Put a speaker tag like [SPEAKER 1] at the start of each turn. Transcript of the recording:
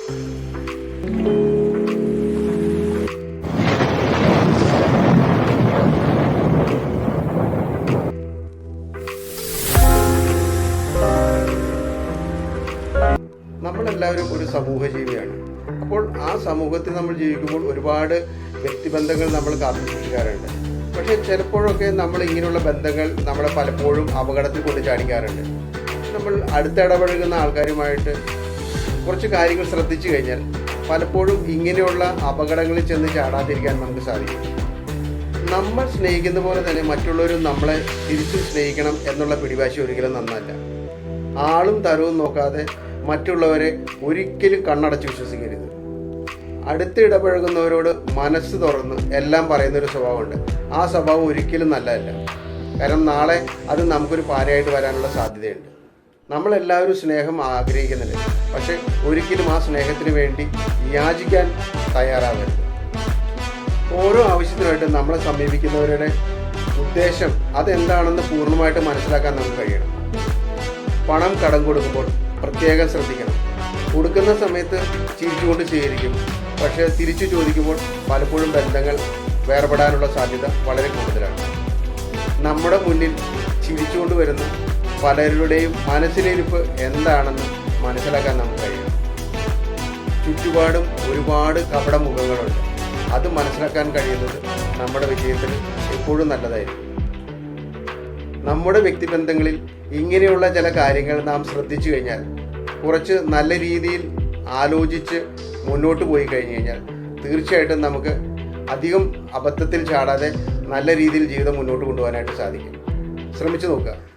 [SPEAKER 1] നമ്മളെല്ലാവരും ഒരു സമൂഹ ജീവിയാണ്. അപ്പോൾ ആ സമൂഹത്തിൽ നമ്മൾ ജീവിക്കുമ്പോൾ ഒരുപാട് വ്യക്തിബന്ധങ്ങൾ നമ്മൾ കാത്തുസൂക്ഷിക്കാറുണ്ട്. പക്ഷേ ചിലപ്പോഴൊക്കെ നമ്മൾ ഇങ്ങനെയുള്ള ബന്ധങ്ങൾ നമ്മളെ പലപ്പോഴും അപകടത്തിൽ കൊണ്ട് ചാടിക്കാറുണ്ട്. നമ്മൾ അടുത്തിടപഴകുന്ന ആൾക്കാരുമായിട്ട് കുറച്ച് കാര്യങ്ങൾ ശ്രദ്ധിച്ചു കഴിഞ്ഞാൽ പലപ്പോഴും ഇങ്ങനെയുള്ള അപകടങ്ങളിൽ ചെന്ന് ചാടാതിരിക്കാൻ നമുക്ക് സാധിക്കും. നമ്മൾ സ്നേഹിക്കുന്ന പോലെ തന്നെ മറ്റുള്ളവരും നമ്മളെ തിരിച്ചു സ്നേഹിക്കണം എന്നുള്ള പിടിവാശി ഒരിക്കലും നന്നല്ല. ആളും തരവും നോക്കാതെ മറ്റുള്ളവരെ ഒരിക്കലും കണ്ണടച്ച് വിശ്വസിക്കരുത്. അടുത്ത് ഇടപഴകുന്നവരോട് മനസ്സ് തുറന്ന് എല്ലാം പറയുന്നൊരു സ്വഭാവമുണ്ട്. ആ സ്വഭാവം ഒരിക്കലും നല്ലതല്ല. കാരണം നാളെ അത് നമുക്കൊരു പാരയായിട്ട് വരാനുള്ള സാധ്യതയുണ്ട്. നമ്മളെല്ലാവരും സ്നേഹം ആഗ്രഹിക്കുന്നുണ്ട്. പക്ഷെ ഒരിക്കലും ആ സ്നേഹത്തിന് വേണ്ടി യാചിക്കാൻ തയ്യാറാവരുത്. ഓരോ ആവശ്യത്തിനായിട്ട് നമ്മളെ സമീപിക്കുന്നവരുടെ ഉദ്ദേശം അതെന്താണെന്ന് പൂർണ്ണമായിട്ട് മനസ്സിലാക്കാൻ നമുക്ക് കഴിയണം. പണം കടം കൊടുക്കുമ്പോൾ പ്രത്യേകം ശ്രദ്ധിക്കണം. കൊടുക്കുന്ന സമയത്ത് ചിരിച്ചുകൊണ്ട് സ്വീകരിക്കും. പക്ഷേ തിരിച്ചു ചോദിക്കുമ്പോൾ പലപ്പോഴും ബന്ധങ്ങൾ വേർപെടാനുള്ള സാധ്യത വളരെ കൂടുതലാണ്. നമ്മുടെ മുന്നിൽ ചിരിച്ചുകൊണ്ട് വരുന്ന പലരുടെയും മനസ്സിലിരിപ്പ് എന്താണെന്ന് മനസ്സിലാക്കാൻ നമുക്ക് കഴിയണം. ചുറ്റുപാടും ഒരുപാട് കപട മുഖങ്ങളുണ്ട്. അത് മനസ്സിലാക്കാൻ കഴിയുന്നത് നമ്മുടെ വിജയത്തിന് എപ്പോഴും നല്ലതായിരിക്കും. നമ്മുടെ വ്യക്തിബന്ധങ്ങളിൽ ഇങ്ങനെയുള്ള ചില കാര്യങ്ങൾ നാം ശ്രദ്ധിച്ചു കഴിഞ്ഞാൽ, കുറച്ച് നല്ല രീതിയിൽ ആലോചിച്ച് മുന്നോട്ട് പോയി കഴിഞ്ഞു കഴിഞ്ഞാൽ തീർച്ചയായിട്ടും നമുക്ക് അധികം അബദ്ധത്തിൽ ചാടാതെ നല്ല രീതിയിൽ ജീവിതം മുന്നോട്ട് കൊണ്ടുപോകാനായിട്ട് സാധിക്കും. ശ്രമിച്ചു നോക്കുക.